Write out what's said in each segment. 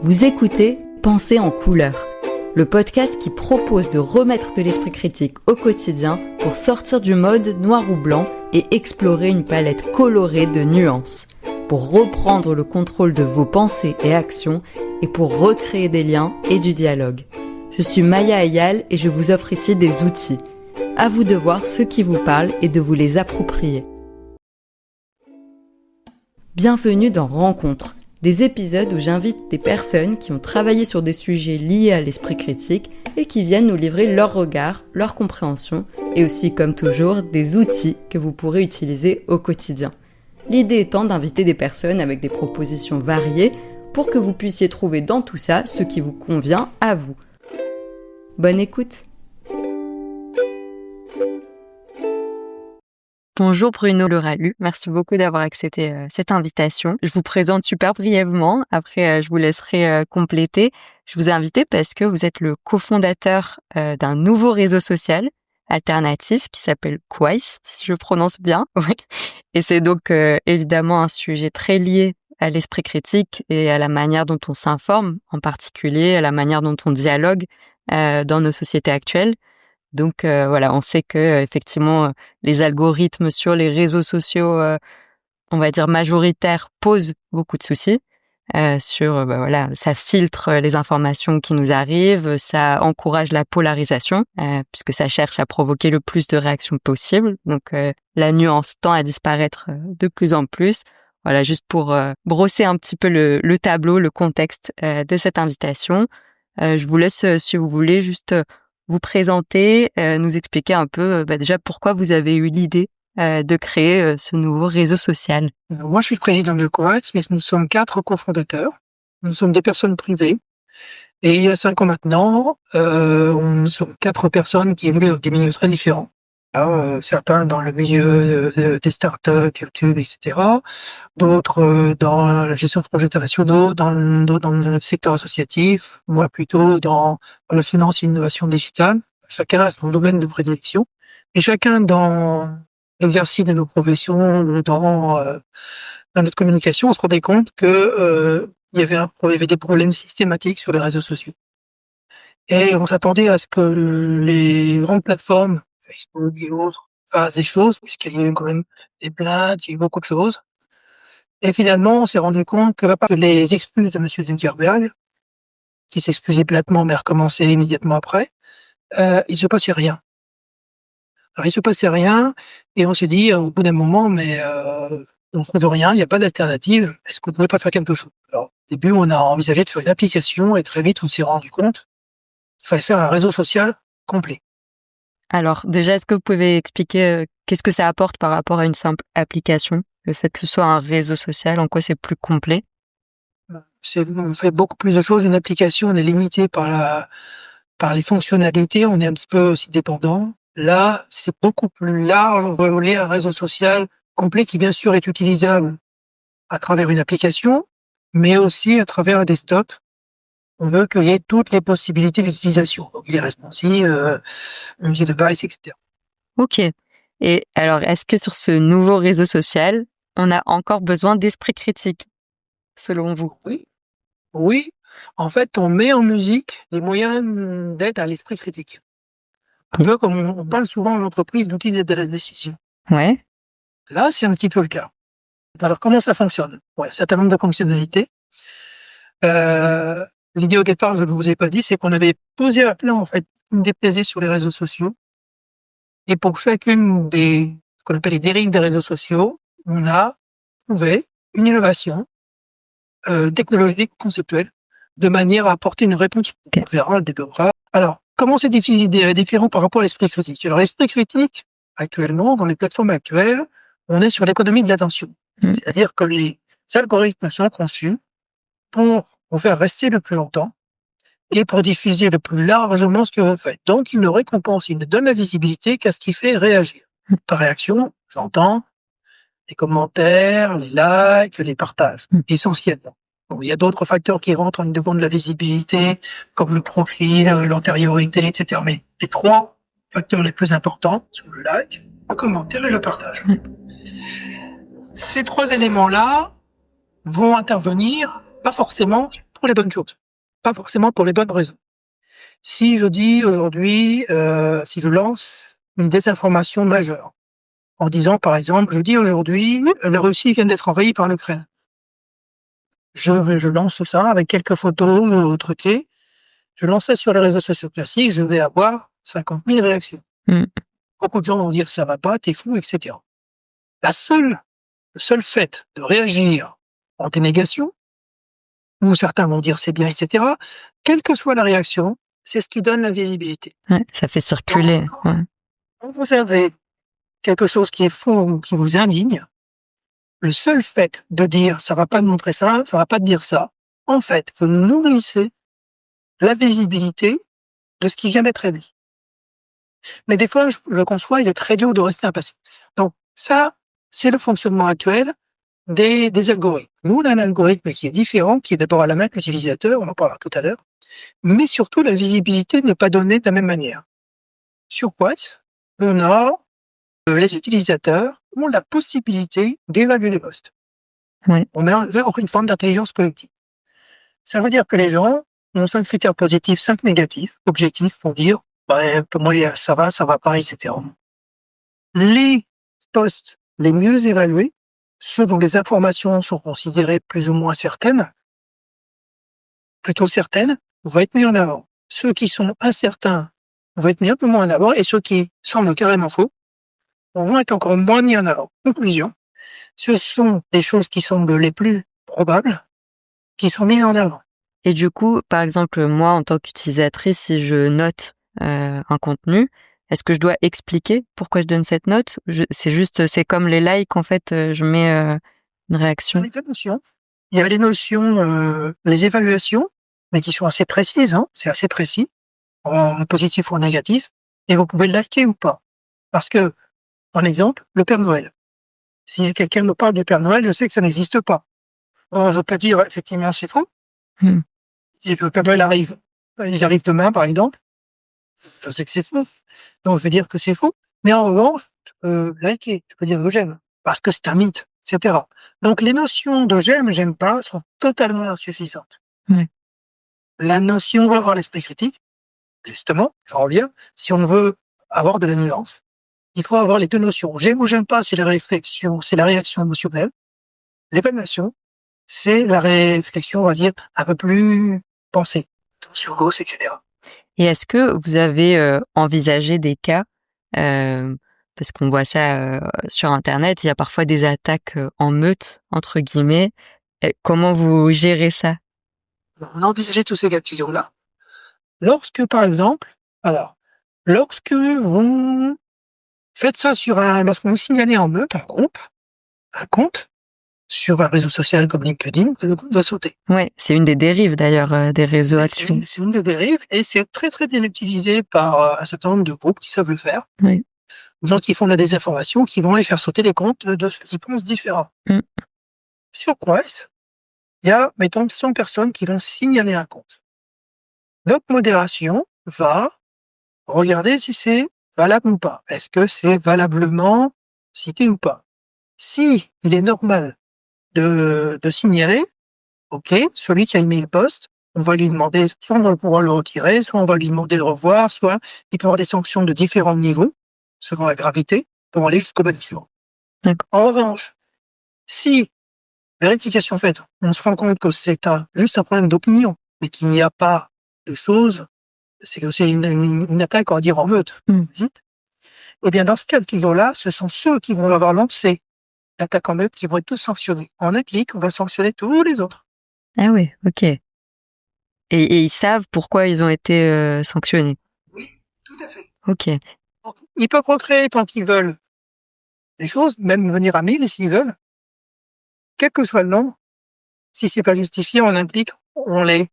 Vous écoutez Pensée en couleurs, le podcast qui propose de remettre de l'esprit critique au quotidien pour sortir du mode noir ou blanc et explorer une palette colorée de nuances, pour reprendre le contrôle de vos pensées et actions et pour recréer des liens et du dialogue. Je suis Maya Ayal et je vous offre ici des outils. À vous de voir ceux qui vous parlent et de vous les approprier. Bienvenue dans Rencontres, des épisodes où j'invite des personnes qui ont travaillé sur des sujets liés à l'esprit critique et qui viennent nous livrer leur regard, leur compréhension et aussi, comme toujours, des outils que vous pourrez utiliser au quotidien. L'idée étant d'inviter des personnes avec des propositions variées pour que vous puissiez trouver dans tout ça ce qui vous convient à vous. Bonne écoute! Bonjour Bruno Leralu, merci beaucoup d'avoir accepté cette invitation. Je vous présente super brièvement, après je vous laisserai compléter. Je vous ai invité parce que vous êtes le cofondateur d'un nouveau réseau social alternatif qui s'appelle Quais, si je prononce bien. Oui. Et c'est donc évidemment un sujet très lié à l'esprit critique et à la manière dont on s'informe, en particulier à la manière dont on dialogue dans nos sociétés actuelles. Donc voilà, on sait que effectivement les algorithmes sur les réseaux sociaux, on va dire majoritaires, posent beaucoup de soucis. Voilà, ça filtre les informations qui nous arrivent, ça encourage la polarisation puisque ça cherche à provoquer le plus de réactions possible. Donc la nuance tend à disparaître de plus en plus. Voilà, juste pour brosser un petit peu le tableau, le contexte de cette invitation. Je vous laisse, si vous voulez, juste vous présenter, nous expliquer un peu déjà pourquoi vous avez eu l'idée de créer ce nouveau réseau social. Moi, je suis président de Quais, mais nous sommes 4 cofondateurs. Nous sommes des personnes privées. Et il y a 5 ans maintenant, nous sommes 4 personnes qui évoluent dans des milieux très différents. Certains dans le milieu des startups, YouTube, etc. D'autres dans la gestion de projets internationaux, d'autres dans le secteur associatif, moi plutôt dans la finance et l'innovation digitale. Chacun a son domaine de prédilection. Et chacun dans l'exercice de nos professions, dans notre communication, on se rendait compte que il y avait des problèmes systématiques sur les réseaux sociaux. Et on s'attendait à ce que les grandes plateformes, Facebook et autres, fassent des choses, puisqu'il y a eu quand même des plaintes, il y a eu beaucoup de choses. Et finalement, on s'est rendu compte que, à part les excuses de M. Zuckerberg, qui s'excusait platement mais recommençait immédiatement après, il se passait rien. Alors il se passait rien, et on s'est dit au bout d'un moment, mais on trouve rien, il n'y a pas d'alternative. Est-ce qu'on ne pourrait pas faire quelque chose? Alors au début, on a envisagé de faire une application, et très vite, on s'est rendu compte qu'il fallait faire un réseau social complet. Alors déjà, est-ce que vous pouvez expliquer qu'est-ce que ça apporte par rapport à une simple application? Le fait que ce soit un réseau social, en quoi c'est plus complet? On fait beaucoup plus de choses. Une application, on est limité par les fonctionnalités, on est un petit peu aussi dépendant. Là, c'est beaucoup plus large, on va voler un réseau social complet qui, bien sûr, est utilisable à travers une application, mais aussi à travers un desktop. On veut qu'il y ait toutes les possibilités d'utilisation. Donc, il est responsive, multi-device, etc. Ok. Et alors, est-ce que sur ce nouveau réseau social, on a encore besoin d'esprit critique, selon vous? Oui. En fait, on met en musique les moyens d'aide à l'esprit critique. Un peu comme on parle souvent en entreprise d'outils d'aide à la décision. Ouais. Là, c'est un petit peu le cas. Alors, comment ça fonctionne? Il y a un certain nombre de fonctionnalités. L'idée au départ, je ne vous ai pas dit, c'est qu'on avait posé un plan, en fait, déplaisé sur les réseaux sociaux. Et pour chacune ce qu'on appelle les dérives des réseaux sociaux, on a trouvé une innovation technologique, conceptuelle, de manière à apporter une réponse. On verra, on le développera. Alors, comment c'est différent par rapport à l'esprit critique? Alors, l'esprit critique, actuellement, dans les plateformes actuelles, on est sur l'économie de l'attention. C'est-à-dire que les algorithmes sont conçus pour vous faire rester le plus longtemps et pour diffuser le plus largement ce que vous faites. Donc, il ne récompense, il ne donne la visibilité qu'à ce qui fait réagir. Par réaction, j'entends les commentaires, les likes, les partages, essentiellement. Bon, il y a d'autres facteurs qui rentrent en devant de la visibilité, comme le profil, l'antériorité, etc. Mais les 3 facteurs les plus importants sont le like, le commentaire et le partage. Ces 3 éléments-là vont intervenir pas forcément pour les bonnes choses, pas forcément pour les bonnes raisons. Si je dis aujourd'hui, si je lance une désinformation majeure, en disant par exemple, je dis aujourd'hui, la Russie vient d'être envahie par l'Ukraine. Je lance ça avec quelques photos truquées, je lance ça sur les réseaux sociaux classiques, je vais avoir 50 000 réactions. Beaucoup de gens vont dire ça va pas, t'es fou, etc. Le seul fait de réagir en dénégation, ou certains vont dire c'est bien, etc., quelle que soit la réaction, c'est ce qui donne la visibilité. Ouais, ça fait circuler. Ouais. Quand vous avez quelque chose qui est faux ou qui vous indigne, le seul fait de dire ça va pas te montrer ça, ça va pas te dire ça, en fait, vous nourrissez la visibilité de ce qui vient d'être émis. Mais des fois, je conçois, il est très dur de rester impassible. Donc ça, c'est le fonctionnement actuel des algorithmes. Nous, on a un algorithme qui est différent, qui est d'abord à la main de l'utilisateur, on en parlera tout à l'heure, mais surtout la visibilité n'est pas donnée de la même manière. Sur What, on a les utilisateurs ont la possibilité d'évaluer les posts. Ouais. On a vers une forme d'intelligence collective. Ça veut dire que les gens ont 5 critères positifs, 5 négatifs, objectifs pour dire pour moi ça va pas, etc. Les posts les mieux évalués, ceux dont les informations sont considérées plus ou moins certaines, plutôt certaines, vont être mis en avant. Ceux qui sont incertains vont être mis un peu moins en avant et ceux qui semblent carrément faux vont être encore moins mis en avant. Conclusion, ce sont des choses qui semblent les plus probables qui sont mises en avant. Et du coup, par exemple, moi, en tant qu'utilisatrice, si je note un contenu, est-ce que je dois expliquer pourquoi je donne cette note? C'est comme les likes, en fait, je mets une réaction. Il y a les deux notions. Il y a les notions, les évaluations, mais qui sont assez précises, hein, c'est assez précis, en positif ou en négatif, et vous pouvez le liker ou pas. Parce que, en exemple, le Père Noël. Si quelqu'un me parle du Père Noël, je sais que ça n'existe pas. Je peux dire, effectivement, c'est faux. Si le Père Noël arrive, il arrive demain, par exemple, je sais que c'est faux. Donc, je vais dire que c'est faux. Mais en revanche, tu peux liker, tu peux dire que j'aime, parce que c'est un mythe, etc. Donc, les notions de j'aime pas sont totalement insuffisantes. Ouais. La notion, on va avoir l'esprit critique, justement, je reviens, si on veut avoir de la nuance, il faut avoir les deux notions. J'aime ou j'aime pas, c'est la réflexion, c'est la réaction émotionnelle. L'évaluation, c'est la réflexion, on va dire, un peu plus pensée, sur gauche, etc. Et est-ce que vous avez envisagé des cas, parce qu'on voit ça sur Internet, il y a parfois des attaques en meute, entre guillemets. Comment vous gérez ça? On a envisagé tous ces cas de figure-là. Lorsque, par exemple, lorsque vous faites ça lorsque vous signalez en meute un compte, sur un réseau social comme LinkedIn, le compte va sauter. Ouais, c'est une des dérives d'ailleurs des réseaux actuels. C'est une des dérives et c'est très très bien utilisé par un certain nombre de groupes qui savent le faire. Oui. Des gens qui font de la désinformation, qui vont aller faire sauter les comptes de ceux qui pensent différent. Sur Quest, il y a, mettons, 100 personnes qui vont signaler un compte. Notre modération va regarder si c'est valable ou pas. Est-ce que c'est valablement cité ou pas? Si il est normal de signaler, ok, celui qui a émis le post, on va lui demander, soit on va pouvoir le retirer, soit on va lui demander de revoir, soit il peut y avoir des sanctions de différents niveaux, selon la gravité, pour aller jusqu'au bannissement. D'accord. En revanche, si, vérification faite, on se rend compte que c'est juste un problème d'opinion, mais qu'il n'y a pas de choses, c'est que c'est une attaque, on va dire, en meute, vite, eh bien, dans ce cas de figure-là, ce sont ceux qui vont avoir lancé l'attaque en meute qui vont être tous sanctionnés. En un clic, on va sanctionner tous les autres. Ah oui, ok. Et ils savent pourquoi ils ont été sanctionnés. Oui, tout à fait. Ok. Donc, ils peuvent recréer tant qu'ils veulent des choses, même venir à 1000 s'ils veulent. Quel que soit le nombre, si c'est pas justifié, on implique, on les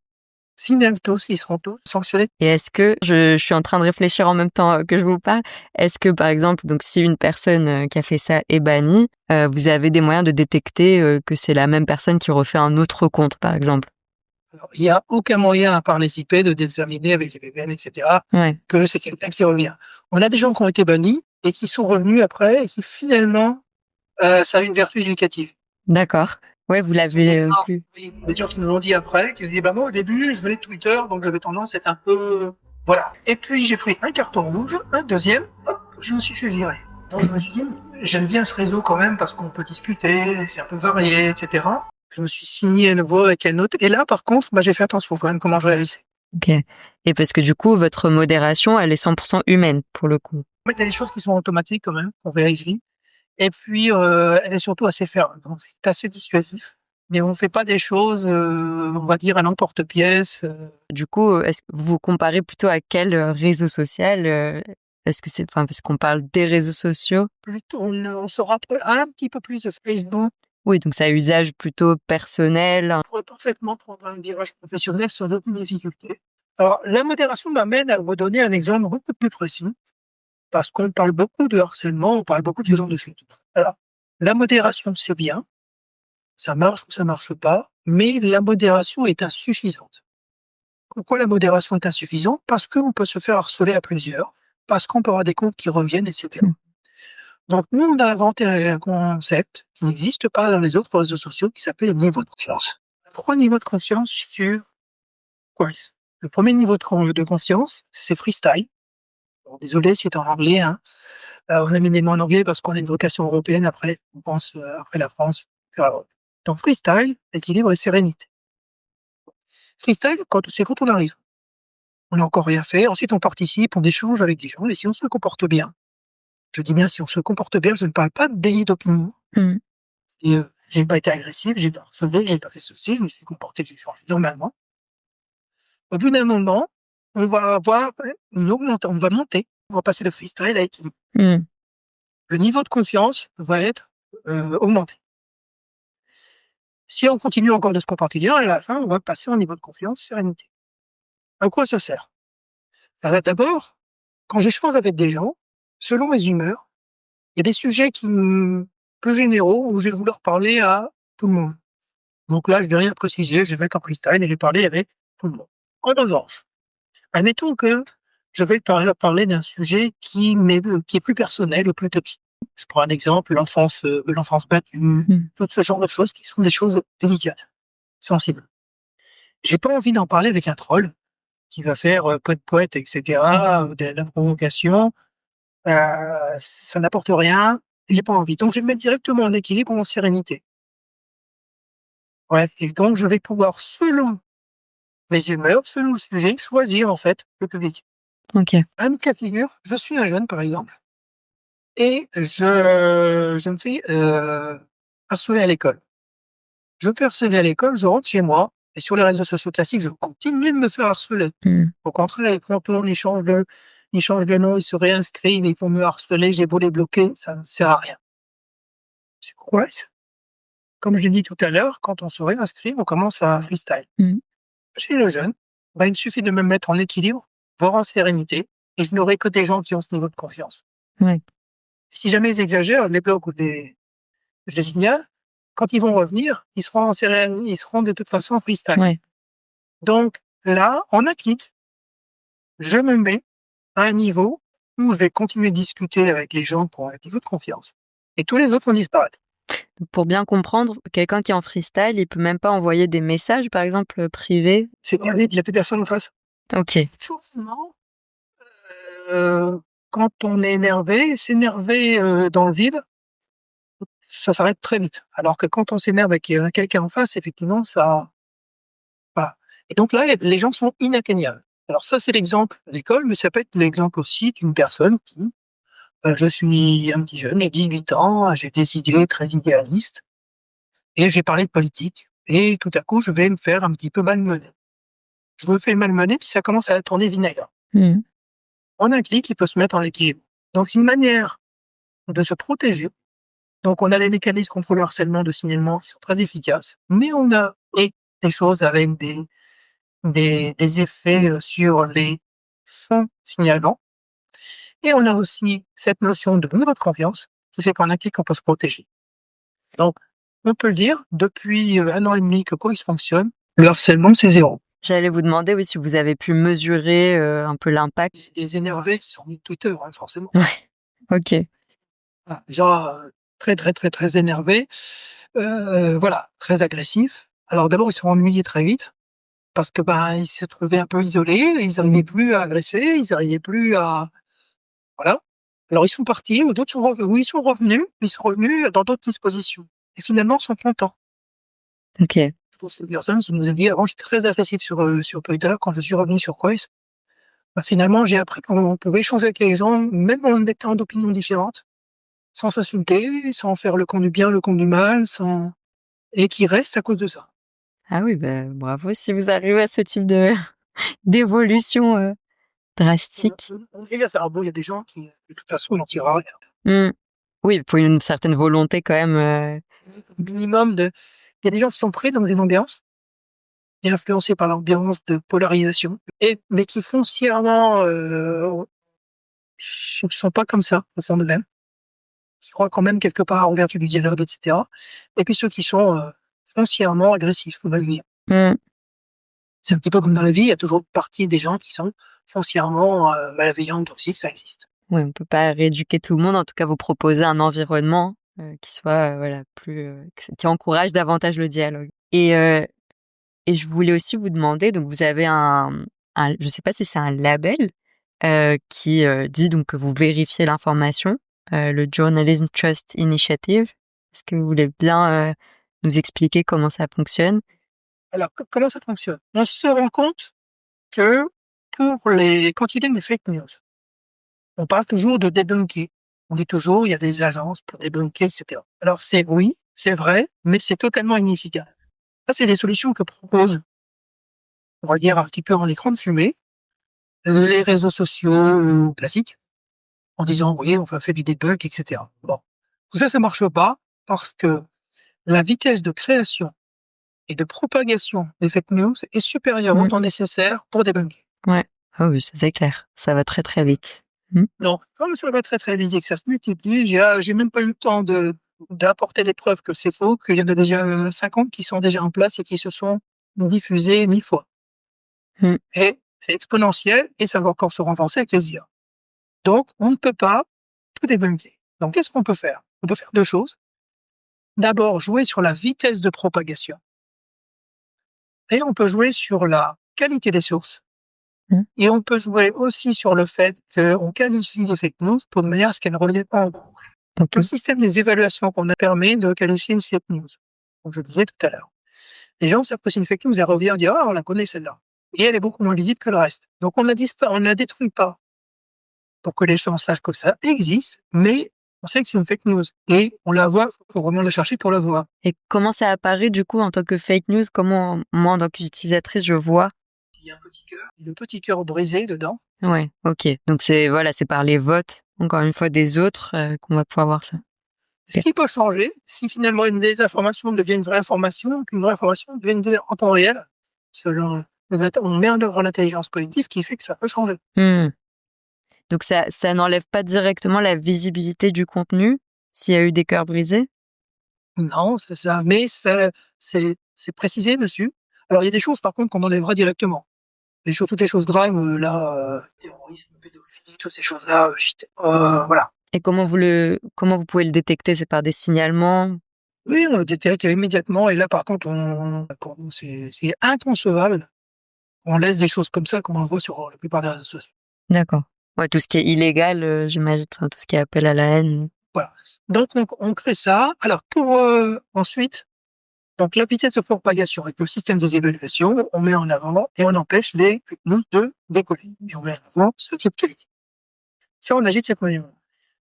signale tous, ils seront tous sanctionnés. Et est-ce que, je suis en train de réfléchir en même temps que je vous parle, est-ce que par exemple, donc si une personne qui a fait ça est bannie, vous avez des moyens de détecter que c'est la même personne qui refait un autre compte, par exemple? Alors, il n'y a aucun moyen, à part les IP, de déterminer avec les VPN, etc., que c'est quelqu'un qui revient. On a des gens qui ont été bannis et qui sont revenus après et qui finalement, ça a une vertu éducative. D'accord. Ouais, vous Ce sont des l'avez gens, plus. oui, des gens qui nous l'ont dit après, qui ont dit, bah, moi, au début, je venais de Twitter, donc j'avais tendance à être un peu, voilà. Et puis, j'ai pris un carton rouge, un deuxième, hop, je me suis fait virer. Donc, je me suis dit, j'aime bien ce réseau quand même parce qu'on peut discuter, c'est un peu varié, etc. Je me suis signé à nouveau avec un autre. Et là, par contre, bah, j'ai fait attention quand même comment je réalisais. Ok. Et parce que du coup, votre modération, elle est 100% humaine pour le coup. Mais il y a des choses qui sont automatiques quand même, qu'on vérifie. Et puis, elle est surtout assez ferme, donc c'est assez dissuasif. Mais on fait pas des choses, on va dire, à l'emporte-pièce. Du coup, est-ce que vous vous comparez plutôt à quel réseau social est-ce que c'est, enfin, parce qu'on parle des réseaux sociaux. Plutôt, on se rapproche un petit peu plus de Facebook. Oui, donc c'est à usage plutôt personnel. On pourrait parfaitement prendre un virage professionnel sans aucune difficulté. Alors, la modération m'amène à vous donner un exemple beaucoup plus précis, parce qu'on parle beaucoup de harcèlement, on parle beaucoup de ce genre de choses. Alors, la modération, c'est bien, ça marche ou ça marche pas, mais la modération est insuffisante. Pourquoi la modération est insuffisante? Parce qu'on peut se faire harceler à plusieurs, parce qu'on peut avoir des comptes qui reviennent, etc. Mm. Donc, nous, on a inventé un concept qui n'existe pas dans les autres réseaux sociaux qui s'appelle le niveau de confiance. Pourquoi niveau de confiance sur Quest? Le premier niveau de confiance, c'est freestyle. Bon, désolé, c'est en anglais, hein. On a mis des mots en anglais parce qu'on a une vocation européenne après, on pense, après la France, faire l'Europe. Donc, freestyle, équilibre et sérénité. Freestyle, c'est quand on arrive. On n'a encore rien fait. Ensuite, on participe, on échange avec des gens. Et si on se comporte bien, je dis bien si on se comporte bien, je ne parle pas de délit d'opinion. Mm. Et, j'ai pas été agressif, j'ai pas harcelé, j'ai pas fait ceci, je me suis comporté, j'ai changé normalement. Au bout d'un moment, on va avoir on va monter, on va passer de freestyle à équilibre. Mm. Le niveau de confiance va être augmenté. Si on continue encore de se comporter bien, à la fin, on va passer au niveau de confiance, sérénité. À quoi ça sert? D'abord, quand j'échange avec des gens, selon mes humeurs, il y a des sujets plus généraux où je vais vouloir parler à tout le monde. Donc là, je vais rien préciser, je vais mettre en freestyle et je vais parler avec tout le monde. En revanche, admettons que je vais parler d'un sujet qui est plus personnel ou plus touchy. Je prends un exemple, l'enfance battue, Mm. tout ce genre de choses qui sont des choses délicates, sensibles. J'ai pas envie d'en parler avec un troll qui va faire poète, etc., de la provocation. Ça n'apporte rien, j'ai pas envie. Donc je vais me mettre directement en équilibre ou en sérénité. Bref, et donc je vais pouvoir, selon mes humeurs, selon le sujet, choisir en fait le public. Ok. Un cas de figure, je suis un jeune par exemple, et je me fais harceler à l'école. Je me fais harceler à l'école, je rentre chez moi, et sur les réseaux sociaux classiques, je continue de me faire harceler. Mm. Au contraire, quand on échange de nom, ils se réinscrivent, ils vont me harceler, j'ai beau les bloquer, ça ne sert à rien. C'est quoi? Comme je l'ai dit tout à l'heure, quand on se réinscrit, on commence à freestyle. Mm. Je suis le jeune, il me suffit de me mettre en équilibre, voire en sérénité, et je n'aurai que des gens qui ont ce niveau de confiance. Ouais. Si jamais ils exagèrent, les blocs je les signale, quand ils vont revenir, ils seront en sérénité, ils seront de toute façon en freestyle. Ouais. Donc là, en un clic, je me mets à un niveau où je vais continuer de discuter avec les gens qui ont un niveau de confiance. Et tous les autres vont disparaître. Pour bien comprendre, quelqu'un qui est en freestyle, il peut même pas envoyer des messages, par exemple, privés. C'est bien vite, il n'y a plus personne en face. Ok. Forcément, quand on est énervé, s'énerver dans le vide, ça s'arrête très vite. Alors que quand on s'énerve avec quelqu'un en face, effectivement, ça... Voilà. Et donc là, les gens sont inatteignables. Alors ça, c'est l'exemple de l'école, mais ça peut être l'exemple aussi d'une personne qui... je suis un petit jeune, j'ai 18 ans, j'ai des idées très idéalistes, et j'ai parlé de politique. Et tout à coup, je vais me faire un petit peu malmener. Je me fais malmener, puis ça commence à tourner vinaigre. Mm. En un clic, il peut se mettre en équilibre. Donc, c'est une manière de se protéger. Donc, on a les mécanismes contre le harcèlement de signalement qui sont très efficaces, mais on a des choses avec des effets sur les fonds signalements. Et on a aussi cette notion de niveau de confiance qui fait qu'en un clic, on peut se protéger. Donc, on peut le dire, depuis 1 an et demi que Coix fonctionne, le harcèlement, c'est zéro. J'allais vous demander oui, si vous avez pu mesurer un peu l'impact. Il y a des énervés qui sont mis Twitter, hein, forcément. Ouais. Ok. Genre très, très, très, très énervés. Voilà, très agressifs. Alors d'abord, ils se sont ennuyés très vite parce que ils se trouvaient un peu isolés, ils n'arrivaient plus à agresser, ils n'arrivaient plus à voilà. Alors ils sont partis, ou d'autres sont revenus, oui, ils sont revenus dans d'autres dispositions. Et finalement, ils sont contents. Ok. Pour ces personnes qui nous a dit avant, j'étais très agressif sur Twitter, quand je suis revenu sur Quest, finalement, j'ai appris qu'on pouvait échanger avec les gens, même en étant d'opinions différentes, sans s'insulter, sans faire le camp du bien, le camp du mal, et qui restent à cause de ça. Ah oui, bravo si vous arrivez à ce type de d'évolution drastique. On est à ça. Bon, il y a des gens qui, de toute façon, n'en tirera rien. Hmm. Oui, il faut une certaine volonté quand même. Minimum de, il y a des gens qui sont pris dans une ambiance, et influencés par l'ambiance de polarisation, mais qui foncièrement, ne sont pas comme ça, au fond d'eux-mêmes. Qui croient quand même quelque part en vertu du dialogue, etc. Et puis ceux qui sont, foncièrement agressifs, on va le dire. Hmm. C'est un petit peu comme dans la vie, il y a toujours une partie des gens qui sont foncièrement, malveillants, toxiques, ça existe. Ouais, on peut pas rééduquer tout le monde. En tout cas, vous proposez un environnement qui soit voilà plus qui encourage davantage le dialogue. Et je voulais aussi vous demander, donc vous avez je sais pas si c'est un label qui dit donc que vous vérifiez l'information, le Journalism Trust Initiative. Est-ce que vous voulez bien nous expliquer comment ça fonctionne? Alors, comment ça fonctionne? On se rend compte que pour les quantités de fake news, on parle toujours de débunker. On dit toujours, il y a des agences pour débunker, etc. Alors oui, c'est vrai, mais c'est totalement inefficace. Ça, c'est des solutions que proposent, on va dire un petit peu en écran de fumée, les réseaux sociaux classiques, en disant, oui, on va faire du debunk, etc. Bon. Tout ça, ça marche pas parce que la vitesse de création et de propagation des fake news est supérieure au temps nécessaire pour débunker. Ouais. Ah oui, ça c'est clair. Ça va très très vite. Donc, comme ça va très très vite et que ça se multiplie, j'ai même pas eu le temps d'apporter des preuves que c'est faux, qu'il y en a déjà 50 qui sont déjà en place et qui se sont diffusés 1000 fois. Mm. Et c'est exponentiel et ça va encore se renforcer avec les IA. Donc, on ne peut pas tout débunker. Donc, qu'est-ce qu'on peut faire? On peut faire deux choses. D'abord, jouer sur la vitesse de propagation et on peut jouer sur la qualité des sources. Mm. Et on peut jouer aussi sur le fait qu'on qualifie les fake news pour de manière à ce qu'elles ne reviennent pas en bouche. Ok. Le système des évaluations qu'on a permis de qualifier une fake news, comme je le disais tout à l'heure. Les gens savent que c'est une fake news, elle revient et dire ah on la connaît celle-là. Et elle est beaucoup moins visible que le reste. Donc on ne la détruit pas pour que les gens sachent que ça existe, mais on sait que c'est une fake news. Et on la voit, il faut vraiment la chercher pour la voir. Et comment ça apparaît du coup en tant que fake news? Comment moi en tant qu'utilisatrice je vois? Il y a un petit cœur, le petit cœur brisé dedans. Ouais, ok. Donc c'est par les votes encore une fois des autres qu'on va pouvoir voir ça. Ce qui peut changer, si finalement une désinformation devient une vraie information, qu'une vraie information devienne en temps réel, selon on met en œuvre l'intelligence collective qui fait que ça peut changer. Hmm. Donc ça n'enlève pas directement la visibilité du contenu s'il y a eu des cœurs brisés? Non, c'est ça, mais c'est précisé dessus. Alors il y a des choses par contre qu'on enlèvera directement. Toutes les choses graves, terrorisme, pédophilie, toutes ces choses-là, voilà. Et comment vous pouvez le détecter? C'est par des signalements? Oui, on le détecte immédiatement et là par contre pour nous c'est inconcevable. On laisse des choses comme ça comme on le voit sur la plupart des réseaux sociaux. D'accord. Ouais, tout ce qui est illégal, j'imagine, enfin, tout ce qui est appel à la haine. Voilà. Donc on crée ça. Alors pour ensuite, donc la vitesse de propagation avec le système des évaluations, on met en avant et on empêche les fake news de décoller. Et on met en avant ce qui est de qualité. Ça, on agit de cette manière.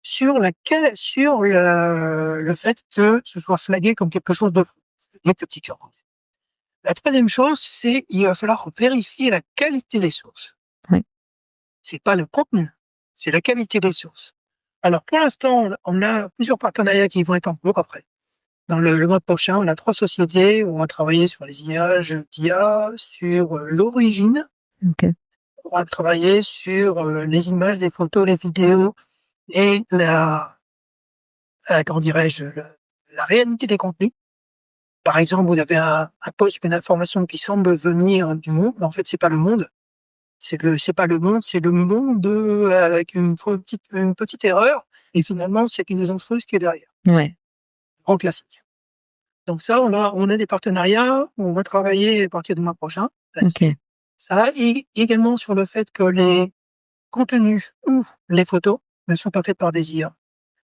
Sur le fait que ce soit flagué comme quelque chose de faux. Le petit cœur. La troisième chose, c'est il va falloir vérifier la qualité des sources. Oui. C'est pas le contenu, c'est la qualité des sources. Alors pour l'instant, on a plusieurs partenariats qui vont être en cours après. Dans le mois prochain, on a 3 sociétés où on va travailler sur les images d'IA, sur l'origine. Okay. On va travailler sur les images, les photos, les vidéos et comment dirais-je, la réalité des contenus. Par exemple, vous avez un post, une information qui semble venir du monde, mais en fait, c'est pas le monde. C'est pas le monde, c'est le monde avec une petite erreur. Et finalement, c'est une agence russe qui est derrière. Ouais. Grand classique. Donc ça, on a des partenariats où on va travailler à partir du mois prochain là-dessus. Ok. Ça, et également sur le fait que les contenus ou les photos ne sont pas faites par des IA.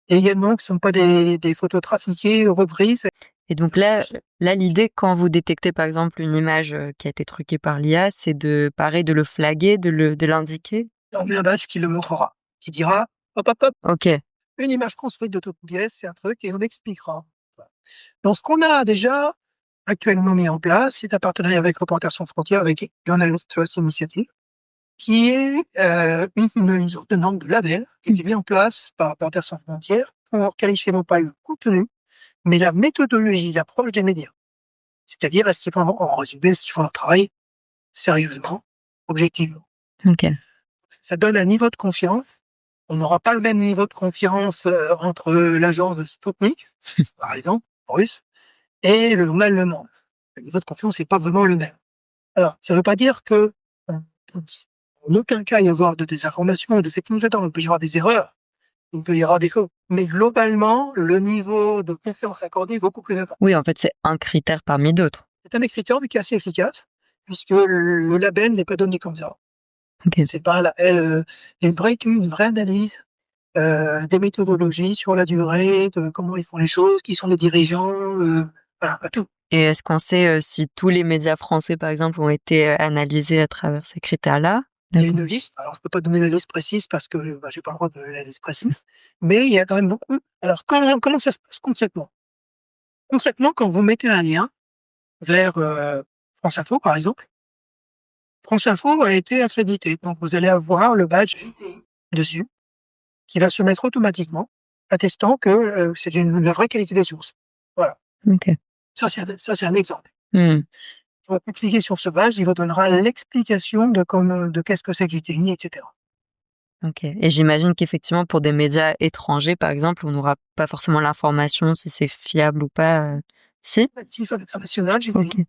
Et également que ce ne sont pas des photos trafiquées, reprises. Et donc là, l'idée, quand vous détectez par exemple une image qui a été truquée par l'IA, c'est pareil, de le flaguer, de l'indiquer. On met un badge qui le montrera, qui dira, hop, hop, hop, Ok. une image construite de toute pièce, c'est un truc, et on expliquera. Voilà. Donc, ce qu'on a déjà actuellement mis en place, c'est un partenariat avec Reporters sans frontières, avec Journalist Trust Initiative, qui est une sorte de norme de label qui est mis en place par Reporters sans frontières pour qualifier non pas le contenu, mais la méthodologie, l'approche des médias. C'est-à-dire, est-ce qu'ils font, en résumé, est-ce qu'ils font leur travail sérieusement, objectivement. Ok. Ça donne un niveau de confiance. On n'aura pas le même niveau de confiance entre l'agence de Sputnik, par exemple, russe, et le journal Le Monde. Le niveau de confiance n'est pas vraiment le même. Alors, ça ne veut pas dire que en aucun cas il y avoir de désinformation ou de fake news dedans. Il peut y avoir des erreurs, il peut y avoir des faux. Mais globalement, le niveau de confiance accordé est beaucoup plus important. Oui, en fait, c'est un critère parmi d'autres. C'est un des critères, mais qui est assez efficace, puisque le label n'est pas donné comme ça. Ok. C'est pas une vraie analyse des méthodologies sur la durée, de comment ils font les choses, qui sont les dirigeants, voilà, pas tout. Et est-ce qu'on sait si tous les médias français, par exemple, ont été analysés à travers ces critères-là? Il y a une liste, alors je peux pas donner la liste précise parce que j'ai pas le droit de donner la liste précise, mais il y a quand même beaucoup. Alors comment ça se passe concrètement? Concrètement, quand vous mettez un lien vers France Info, par exemple, France Info a été accrédité, donc vous allez avoir le badge dessus qui va se mettre automatiquement, attestant que c'est la vraie qualité des sources. Voilà. Ok. Ça, c'est un exemple. Hmm. On va cliquer sur ce badge, il vous donnera l'explication de qu'est-ce que c'est que l'ITI, etc. Ok. Et j'imagine qu'effectivement, pour des médias étrangers, par exemple, on n'aura pas forcément l'information si c'est fiable ou pas. Si? Actif à l'international, j'ai Ok. dit.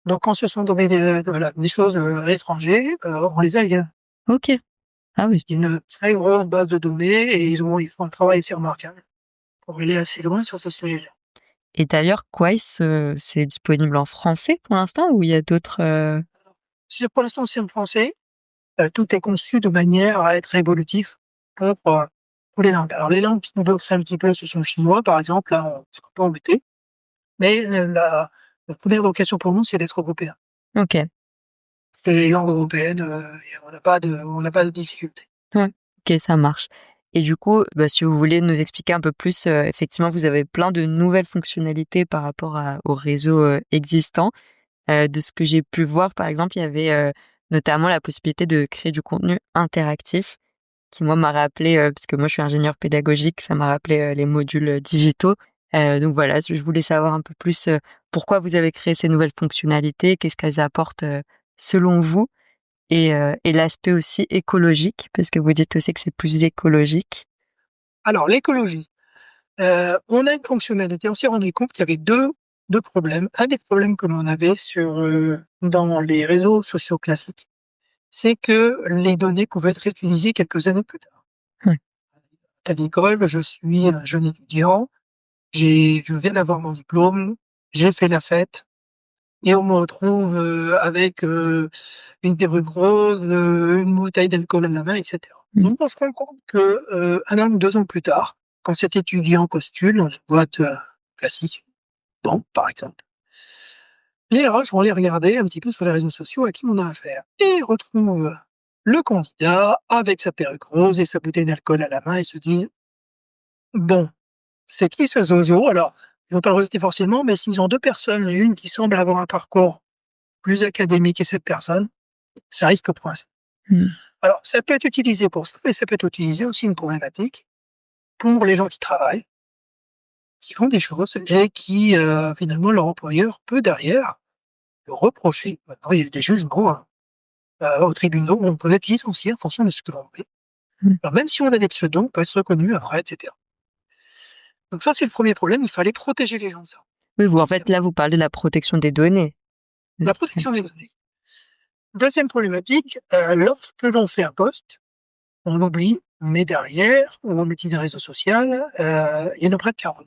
Donc, quand ce sont voilà, des choses à l'étranger, on les a ailleurs. Ok. Ah oui. Il y a une très grosse base de données et ils font un travail assez remarquable pour aller assez loin sur ce sujet-là. Et d'ailleurs, Quaïs, c'est disponible en français pour l'instant ou il y a d'autres... Si pour l'instant c'est en français, tout est conçu de manière à être évolutif pour les langues. Alors, les langues qui nous bloqueraient un petit peu, ce sont le chinois, par exemple, là, on s'est un peu embêté. Mais la première vocation pour nous, c'est d'être européen. Ok. C'est les langues européennes, on n'a pas de difficulté. Ouais. Ok, ça marche. Et du coup, si vous voulez nous expliquer un peu plus, effectivement, vous avez plein de nouvelles fonctionnalités par rapport au réseau existant. De ce que j'ai pu voir, par exemple, il y avait notamment la possibilité de créer du contenu interactif qui, moi, m'a rappelé, parce que moi, je suis ingénieure pédagogique, ça m'a rappelé les modules digitaux. Donc voilà, je voulais savoir un peu plus pourquoi vous avez créé ces nouvelles fonctionnalités, qu'est-ce qu'elles apportent selon vous, et l'aspect aussi écologique, parce que vous dites aussi que c'est plus écologique. Alors, l'écologie. On a une fonctionnalité, on s'est rendu compte qu'il y avait deux problèmes. Un des problèmes que l'on avait dans les réseaux sociaux classiques, c'est que les données pouvaient être utilisées quelques années plus tard. Ouais. À l'école, je suis un jeune étudiant, je viens d'avoir mon diplôme, j'ai fait la fête, et on me retrouve avec une perruque rose, une bouteille d'alcool à la main, etc. Mmh. Donc on se rend compte que 1 an ou 2 ans plus tard, quand cet étudiant postule dans une boîte classique, bon, par exemple, les RH vont aller regarder un petit peu sur les réseaux sociaux à qui on a affaire. Et ils retrouvent le candidat avec sa perruque rose et sa bouteille d'alcool à la main et se disent, bon, c'est qui ce zozo? Alors, ils vont pas le rejeter forcément, mais s'ils ont deux personnes, une qui semble avoir un parcours plus académique et cette personne, ça risque de coincer. Mmh. Alors, ça peut être utilisé pour ça, mais ça peut être utilisé aussi une problématique pour les gens qui travaillent, qui font des choses et qui, finalement, leur employeur peut derrière le reprocher. Maintenant, il y a eu des jugements aux tribunaux où on peut être licencié en fonction de ce que l'on fait. Mmh. Alors, même si on a des pseudos, on peut être reconnu après, etc. Donc ça, c'est le premier problème. Il fallait protéger les gens de ça. Oui, en fait, là, vous parlez de la protection des données. La protection des données. Deuxième problématique, lorsque l'on fait un post, on l'oublie, mais derrière, on utilise un réseau social, il y a une empreinte carbone.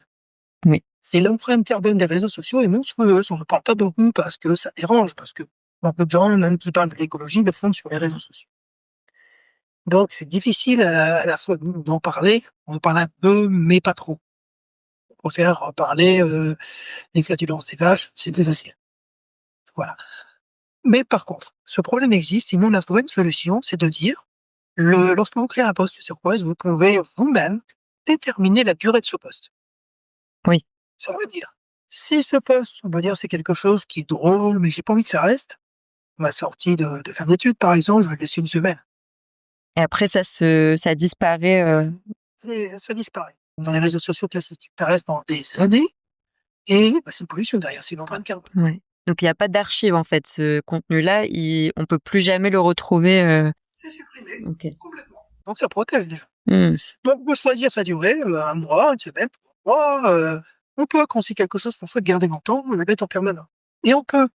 Oui. Et l'empreinte carbone des réseaux sociaux est monstrueuse. On ne parle pas beaucoup parce que ça dérange, parce que beaucoup de gens, même qui parlent de l'écologie, le font sur les réseaux sociaux. Donc, c'est difficile à la fois d'en parler. On en parle un peu, mais pas trop. On préfère parler des flatulences des vaches, c'est plus facile. Voilà. Mais par contre, ce problème existe et nous, on a trouvé une solution, c'est de dire, lorsque vous créez un post sur Quest, vous pouvez vous-même déterminer la durée de ce post. Oui. Ça veut dire, si ce post, on va dire, c'est quelque chose qui est drôle, mais j'ai pas envie que ça reste, ma sortie de fin d'études, par exemple, je vais le laisser une semaine. Et après, ça disparaît. Et ça disparaît. Dans les réseaux sociaux classiques, ça reste pendant des années, et c'est une pollution derrière, c'est une empreinte carbone. Ouais. Donc, il n'y a pas d'archive, en fait. Ce contenu-là, on peut plus jamais le retrouver. C'est supprimé, complètement. Donc ça protège déjà. Donc on peut choisir sa durée, un mois, une semaine, 3 mois. On peut, quand c'est quelque chose qu'on souhaite garder longtemps, le mettre en permanent. Et on peut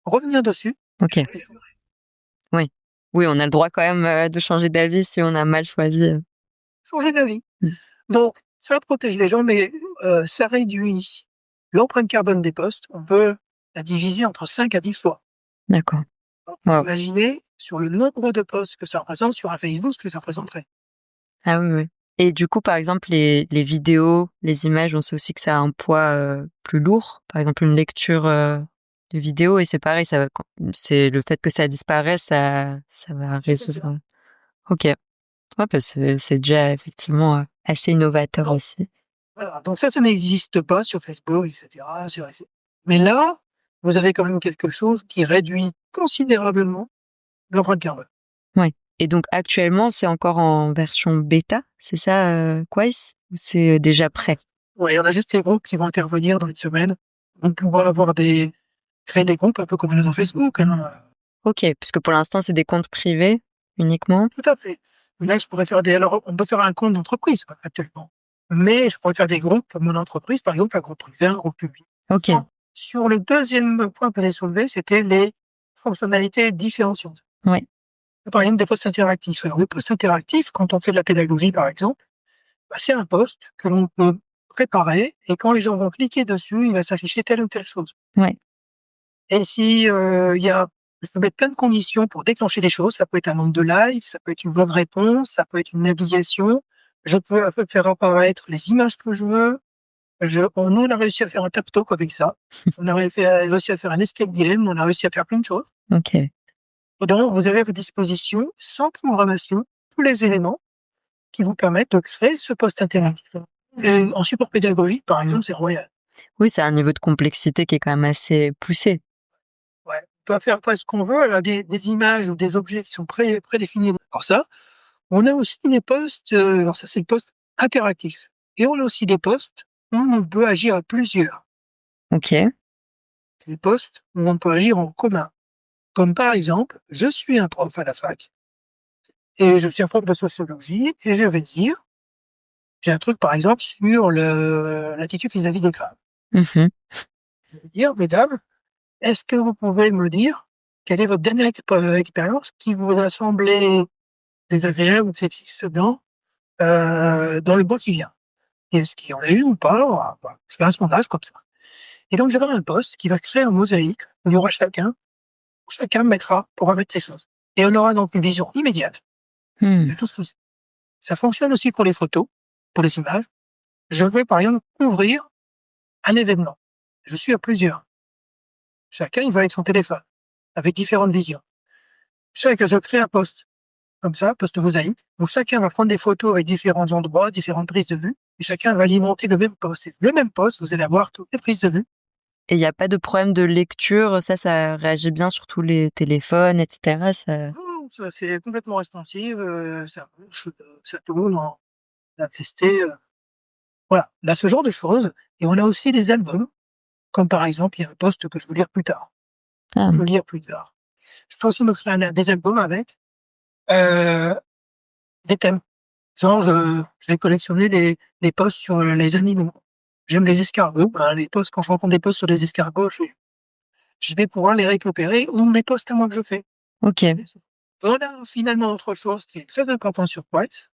revenir dessus. Ok. Oui. Oui, on a le droit quand même de changer d'avis si on a mal choisi. Changer d'avis. Donc ça protège les gens, mais ça réduit l'empreinte carbone des posts. On peut la diviser entre 5 à 10 fois. D'accord. Wow. Imaginez sur le nombre de posts que ça représente sur un Facebook, ce que ça représenterait. Ah oui, oui. Et du coup, par exemple, les vidéos, les images, on sait aussi que ça a un poids plus lourd. Par exemple, une lecture de vidéo, et c'est pareil, c'est le fait que ça disparaisse, ça va résoudre. Ok. Ouais, parce que c'est déjà effectivement assez innovateur aussi. Voilà. Donc ça n'existe pas sur Facebook, etc. Mais là, vous avez quand même quelque chose qui réduit considérablement l'empreinte carbone. Ouais. Et donc actuellement, c'est encore en version bêta, c'est ça, Quais, ou c'est déjà prêt? Oui, on a juste les groupes qui vont intervenir dans une semaine. On pourra créer des groupes un peu comme on a dans Facebook. Hein. Ok, parce que pour l'instant, c'est des comptes privés uniquement. Tout à fait. Là, je pourrais faire alors, on peut faire un compte d'entreprise actuellement. Mais je pourrais faire des groupes pour mon entreprise, par exemple, un groupe privé, un groupe public. Ok. Sur le deuxième point que j'ai soulevé, c'était les fonctionnalités différenciantes. Ouais. Par exemple, des posts interactifs. Alors, le post interactif, quand on fait de la pédagogie, par exemple, c'est un post que l'on peut préparer et quand les gens vont cliquer dessus, il va s'afficher telle ou telle chose. Ouais. Et si je peux mettre plein de conditions pour déclencher les choses. Ça peut être un nombre de likes, ça peut être une bonne réponse, ça peut être une navigation. Je peux faire apparaître les images que je veux. Nous, on a réussi à faire un tap talk avec ça. On a réussi à faire un escape game. On a réussi à faire plein de choses. Ok. Donc, vous avez à votre disposition, sans programmation, tous les éléments qui vous permettent de créer ce post interactif. En support pédagogique, par exemple, c'est royal. Oui, c'est un niveau de complexité qui est quand même assez poussé. Ouais. On peut faire ce qu'on veut. Alors, des images ou des objets qui sont prédéfinis. Alors ça, on a aussi des posts, alors ça c'est le post interactif. Et on a aussi des posts où on peut agir à plusieurs. Ok. Des posts où on peut agir en commun. Comme par exemple, je suis un prof à la fac et je suis un prof de sociologie et je vais dire, j'ai un truc par exemple sur l'attitude vis-à-vis des femmes. Mm-hmm. Je vais dire, mesdames, est-ce que vous pouvez me dire quelle est votre dernière expérience qui vous a semblé désagréable ou sexiste dans le mois qui vient? Est-ce qu'il y en a eu ou pas? Je fais un sondage comme ça. Et donc, j'aurai un poste qui va créer un mosaïque où il y aura chacun mettra pour remettre les choses. Et on aura donc une vision immédiate de tout ce qui se fait. Ça fonctionne aussi pour les photos, pour les images. Je vais, par exemple, couvrir un événement. Je suis à plusieurs. Chacun, il va avec son téléphone, avec différentes visions. Je crée un poste, comme ça, poste mosaïque, où chacun va prendre des photos avec différents endroits, différentes prises de vue, et chacun va alimenter le même poste. Et le même poste, vous allez avoir toutes les prises de vue. Et il n'y a pas de problème de lecture, ça réagit bien sur tous les téléphones, etc. Non, ça c'est complètement responsive, ça tourne, on a testé. Voilà, on a ce genre de choses. Et on a aussi des albums, comme par exemple, il y a un post que je veux lire plus tard. Ah. Je veux lire plus tard. Je peux aussi me créer des albums avec des thèmes. Genre, je vais collectionner les posts sur les animaux. J'aime les escargots. Les posts, quand je rencontre des posts sur les escargots, je vais pouvoir les récupérer ou mes posts à moi que je fais. Ok. On a finalement autre chose qui est très important sur Quest,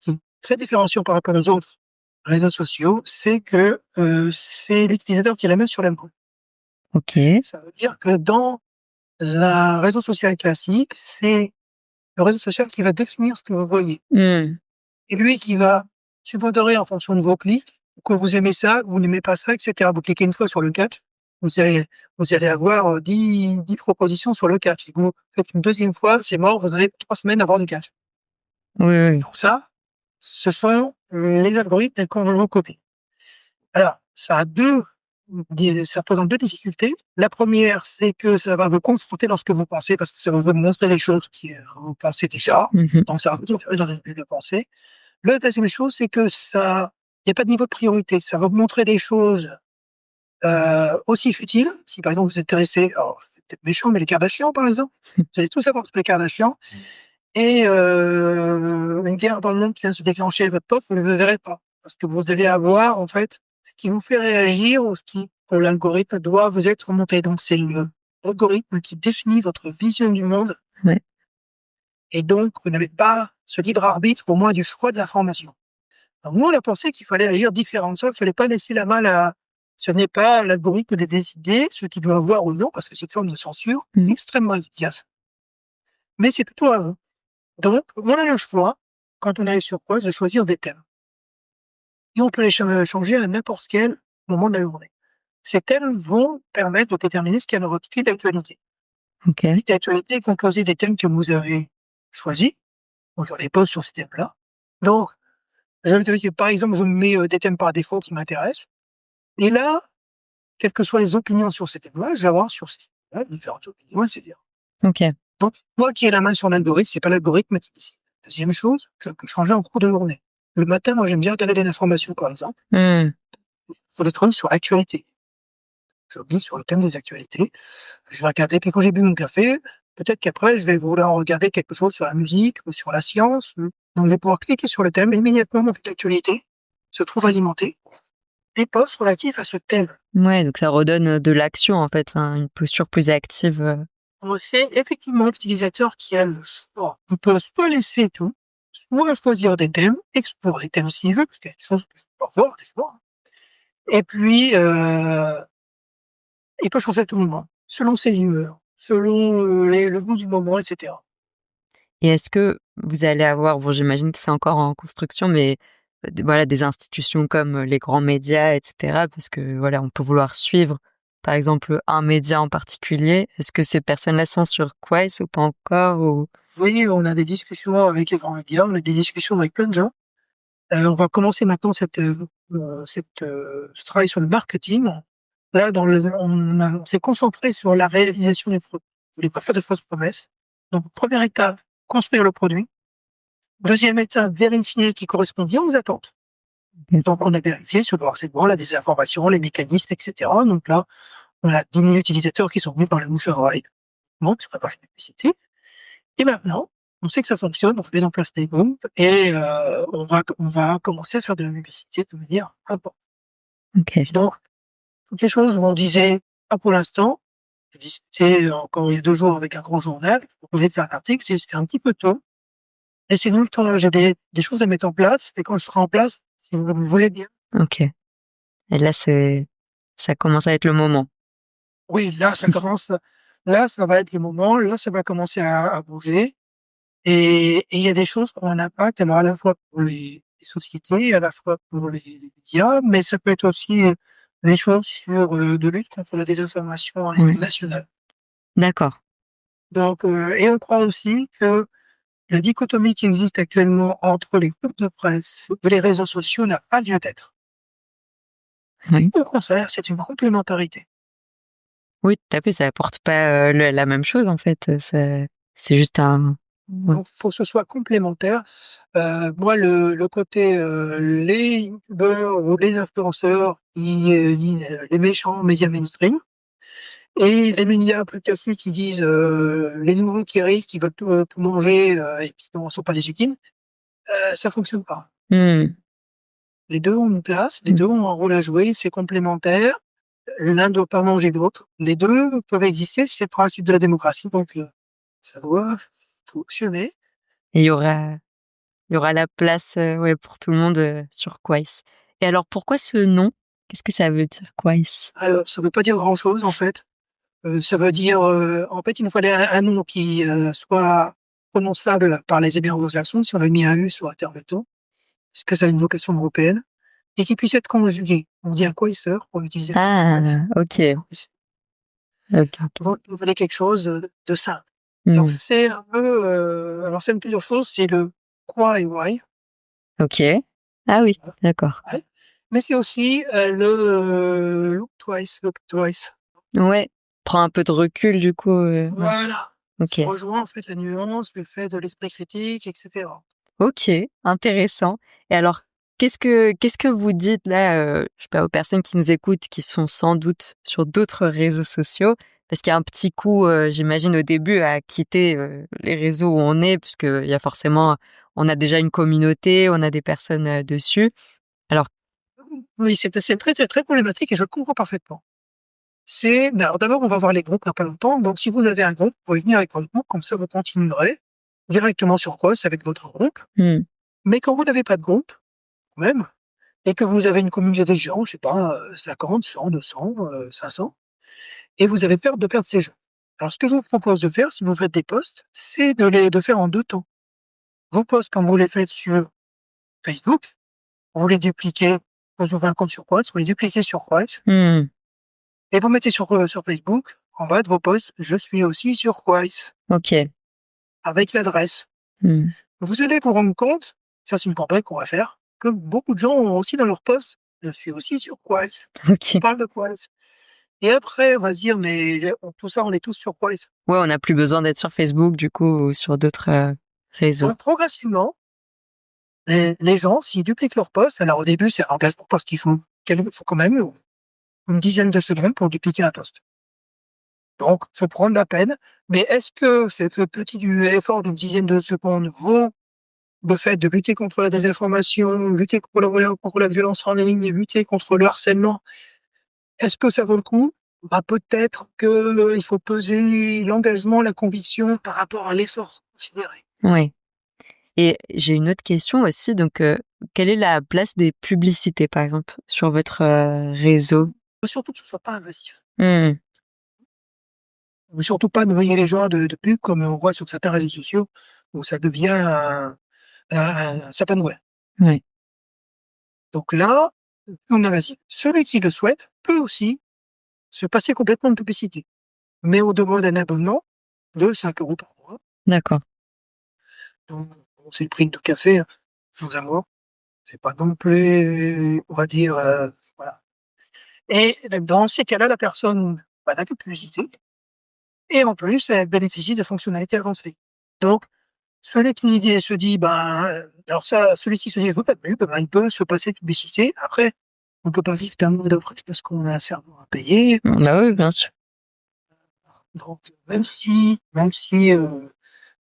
qui est très différenciant par rapport aux autres, réseaux sociaux, c'est que c'est l'utilisateur qui les met sur la main. Ok. Ça veut dire que dans un réseau social classique, c'est le réseau social qui va définir ce que vous voyez. Hmm. Et lui qui va subodérer en fonction de vos clics, que vous aimez ça, vous n'aimez pas ça, etc. Vous cliquez une fois sur le catch, vous allez, vous allez avoir 10 propositions sur le catch. Si vous faites une deuxième fois, c'est mort, vous allez 3 semaines avoir du catch. Oui, oui, oui. Donc ça, ce sont les algorithmes tels qu'on le copie. Alors, ça présente deux difficultés. La première, c'est que ça va vous confronter dans ce que vous pensez, parce que ça va vous montrer des choses qui vous pensez déjà. Mhm. Donc, ça va vous faire dans une bulle de pensée. La deuxième chose, c'est que ça, il n'y a pas de niveau de priorité. Ça va vous montrer des choses aussi futiles. Si par exemple vous êtes intéressé, alors c'est peut-être méchant, mais les Kardashians par exemple, vous allez tous savoir sur les Kardashians. Et une guerre dans le monde qui vient de se déclencher avec votre pote, vous ne le verrez pas. Parce que vous allez avoir, en fait, ce qui vous fait réagir ou ce qui, pour l'algorithme, doit vous être remonté. Donc, c'est l'algorithme qui définit votre vision du monde. Ouais. Et donc, vous n'avez pas ce libre arbitre, au moins, du choix de l'information. Donc, nous, on a pensé qu'il fallait agir différemment. Il ne fallait pas laisser la main à, ce n'est pas l'algorithme de décider ce qu'il doit avoir ou non, parce que c'est une forme de censure Mhm. extrêmement efficace. Mais c'est plutôt à vous. Donc, on a le choix, quand on arrive sur Quest, de choisir des thèmes. Et on peut les changer à n'importe quel moment de la journée. Ces thèmes vont permettre de déterminer ce qu'il y a dans votre fil d'actualité. Ok. Le fil d'actualité est composé des thèmes que vous avez choisis, ou sur des posts sur ces thèmes-là. Donc, je vais te dire, par exemple, je mets des thèmes par défaut qui m'intéressent. Et là, quelles que soient les opinions sur ces thèmes-là, je vais avoir sur ces thèmes-là différentes opinions, etc. Ok. Donc, c'est moi qui ai la main sur l'algorithme, c'est pas l'algorithme qui décide. Deuxième chose, je peux changer en cours de journée. Le matin, moi, j'aime bien regarder des informations, par exemple, Hmm. sur des trucs sur l'actualité. Je glisse sur le thème des actualités. Je vais regarder, puis quand j'ai bu mon café, peut-être qu'après, je vais vouloir regarder quelque chose sur la musique ou sur la science. Donc, je vais pouvoir cliquer sur le thème et immédiatement, mon fil d'actualité se trouve alimenté des posts relatifs à ce thème. Ouais, donc ça redonne de l'action en fait, enfin, une posture plus active. C'est effectivement l'utilisateur qui a le choix. Il peut soit laisser tout, soit choisir des thèmes, explorer des thèmes s'il veut, parce qu'il y a des choses que je peux pas voir des fois. Et puis, il peut changer tout le moment, selon ses humeurs, selon le goût du moment, etc. Et est-ce que vous allez avoir, bon, j'imagine que c'est encore en construction, mais voilà, des institutions comme les grands médias, etc. Parce que voilà, on peut vouloir suivre, par exemple, un média en particulier. Est-ce que ces personnes-là sont sur Quest ou pas encore ou... Oui, on a des discussions avec les grands médias, on a des discussions avec plein de gens. On va commencer maintenant ce travail sur le marketing. Là, on s'est concentré sur la réalisation des produits. On voulait pas faire de fausses promesses. Donc, première étape, construire le produit. Deuxième étape, vérifier qu'il correspond bien aux attentes. Donc, on a vérifié sur le harcèlement, la désinformation, les mécanismes, etc. Donc là, on a 10 000 utilisateurs qui sont venus par la bouche à oreille. Donc, sur la page de publicité. Et maintenant, on sait que ça fonctionne, on met en place des groupes et on va commencer à faire de la publicité de manière importante. Ok. Et donc, toutes les choses où on disait, pas pour l'instant, j'ai discuté encore il y a 2 jours avec un grand journal, on venait de faire un article, c'est un petit peu tôt. Laissez-nous le temps, j'ai des choses à mettre en place, et quand je serai en place, si vous le voulez bien. Ok. Et là, ça commence à être le moment. Oui, là, là, ça va être le moment, là, ça va commencer à bouger. Et il y a des choses qui ont un impact, alors à la fois pour les sociétés, à la fois pour les médias, mais ça peut être aussi des choses sur de lutte contre la désinformation à Oui. niveau national. D'accord. Donc, et on croit aussi que la dichotomie qui existe actuellement entre les groupes de presse et les réseaux sociaux n'a pas lieu d'être. Oui. Au contraire, c'est une complémentarité. Oui, tout à fait, ça apporte pas la même chose en fait. C'est juste un. Ouais. Donc, il faut que ce soit complémentaire. Moi, le côté les youtubeurs ou les influenceurs qui disent les méchants médias mainstream et les médias plus classiques qui disent les nouveaux qui arrivent, qui veulent tout manger et qui ne sont pas légitimes, ça fonctionne pas. Hmm. Les deux ont une place, les Hmm. deux ont un rôle à jouer, c'est complémentaire. L'un ne doit pas manger l'autre. Les deux peuvent exister, c'est le principe de la démocratie, donc ça doit fonctionner. Et il y aura la place ouais, pour tout le monde sur Quest. Et alors, pourquoi ce nom? Qu'est-ce que ça veut dire, Quais? Alors, ça veut pas dire grand-chose, en fait. Ça veut dire, en fait, il nous fallait un nom qui soit prononçable par les Émirats anglo-saxons, si on avait mis un U sur Intermeto, puisque ça a une vocation européenne, et qui puisse être conjugué. On dit un quaeseur pour l'utiliser comme quaes. Ok. Donc, il nous fallait quelque chose de simple. Alors, Hmm. c'est un peu, alors c'est plusieurs choses, c'est le quoi et why. Ok. Ah oui, d'accord. Ouais. Mais c'est aussi look twice. Ouais. Prends un peu de recul, du coup. Ouais. Voilà. Ok. Ça rejoint en fait la nuance, le fait de l'esprit critique, etc. Ok, intéressant. Et alors, qu'est-ce que vous dites là, je sais pas, aux personnes qui nous écoutent, qui sont sans doute sur d'autres réseaux sociaux, parce qu'il y a un petit coup, j'imagine au début, à quitter les réseaux où on est, puisque il y a forcément, on a déjà une communauté, on a des personnes dessus. Alors, Oui, c'est très, très, très problématique et je le comprends parfaitement. Alors d'abord, on va voir les groupes dans pas longtemps. Donc, si vous avez un groupe, vous pouvez venir avec votre groupe, comme ça, vous continuerez directement sur Quos avec votre groupe. hmm, Mais quand vous n'avez pas de groupe, même, et que vous avez une communauté de gens, je sais pas, 50, 100, 200, 500, et vous avez peur de perdre ces gens. Alors, ce que je vous propose de faire, si vous faites des posts, c'est de faire en deux temps. Vos posts, quand vous les faites sur Facebook, vous les dupliquez, vous ouvrez un compte sur Quos, vous les dupliquez sur Quos, hmm, et vous mettez sur Facebook, en bas de vos posts, je suis aussi sur Quos, ok. avec l'adresse. Hmm, Vous allez vous rendre compte, ça c'est une campagne qu'on va faire, que beaucoup de gens ont aussi dans leurs posts, je suis aussi sur Quos, on ok. parle de Quos. Et après, on va se dire, mais tout ça, on est tous sur Quos. Ouais, on n'a plus besoin d'être sur Facebook, du coup, ou sur d'autres réseaux. Donc, progressivement, les gens, s'ils dupliquent leur post, alors au début, c'est un engagement parce il faut quand même une dizaine de secondes pour dupliquer un post. Donc, faut prendre la peine. Mais est-ce que ce petit effort d'une dizaine de secondes vaut le fait de lutter contre la désinformation, lutter contre la violence en ligne, lutter contre le harcèlement? Est-ce que ça vaut le coup? Bah, peut-être que il faut peser l'engagement, la conviction par rapport à l'effort considéré. Ouais. Et j'ai une autre question aussi. Donc, quelle est la place des publicités, par exemple, sur votre réseau? Surtout que ce soit pas invasif. Hmm, Surtout pas noyer les gens de pubs comme on voit sur certains réseaux sociaux où ça devient un sapin de Noël. ouais. Donc là, non invasif. Celui qui le souhaite peut aussi se passer complètement de publicité. Mais on demande un abonnement de 5 € par mois. D'accord. Donc, bon, c'est le prix de café, hein, dans un mois. C'est pas non plus, on va dire, voilà. Et dans ces cas-là, la personne n'a plus de publicité. Et en plus, elle bénéficie de fonctionnalités avancées. Donc, celui qui se dit, alors ça, celui qui se dit, je veux pas de pub, il peut se passer de publicité. Après, on peut pas vivre d'un mot d'offre parce qu'on a un serveur à payer. Bah oui, bien sûr. Donc, même si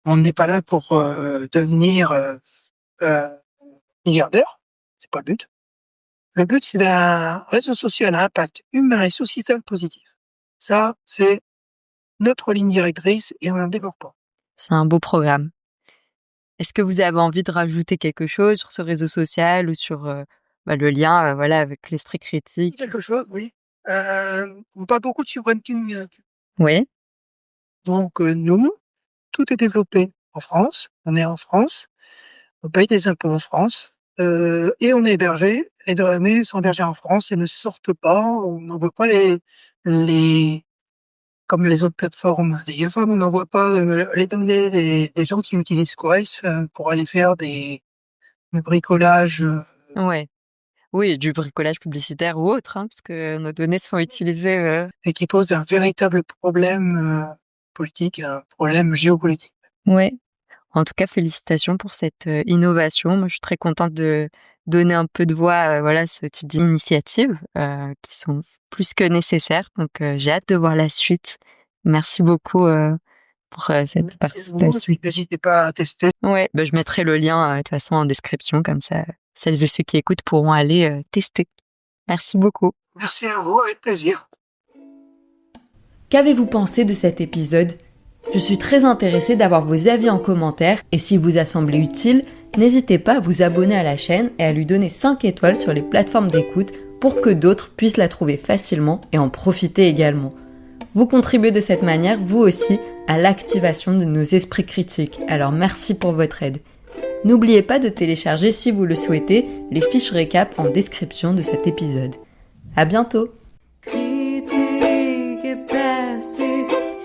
on n'est pas là pour devenir euh, milliardaire, c'est pas le but. Le but, c'est un réseau social à impact humain et sociétal positif. Ça, c'est notre ligne directrice et on n'en démord pas. C'est un beau programme. Est-ce que vous avez envie de rajouter quelque chose sur ce réseau social ou sur le lien, voilà, avec l'esprit critique? Quelque chose, oui. On parle beaucoup de souveraineté numérique. Oui. Donc, nous, tout est développé en France. On est en France. On paye des impôts en France. Et on est hébergé. Les données sont hébergées en France et ne sortent pas. On n'envoie pas comme les autres plateformes des GAFAM, on n'envoie pas les données des gens qui utilisent Quest pour aller faire du bricolage Ouais. Oui, du bricolage publicitaire ou autre, hein, parce que nos données sont utilisées. et qui posent un véritable problème politique, un problème géopolitique. Ouais. En tout cas, félicitations pour cette innovation. Moi, je suis très contente de donner un peu de voix, voilà, à ce type d'initiatives qui sont plus que nécessaires. Donc, j'ai hâte de voir la suite. Merci beaucoup pour cette Merci à vous. participation. N'hésitez pas à tester. Ouais, je mettrai le lien de toute façon en description, comme ça, celles et ceux qui écoutent pourront aller tester. Merci beaucoup. Merci à vous, avec plaisir. Qu'avez-vous pensé de cet épisode ? Je suis très intéressée d'avoir vos avis en commentaire et s'il vous a semblé utile, n'hésitez pas à vous abonner à la chaîne et à lui donner 5 étoiles sur les plateformes d'écoute pour que d'autres puissent la trouver facilement et en profiter également. Vous contribuez de cette manière, vous aussi, à l'activation de nos esprits critiques, alors merci pour votre aide. N'oubliez pas de télécharger, si vous le souhaitez, les fiches récap en description de cet épisode. À bientôt! Kritik er bæsigt,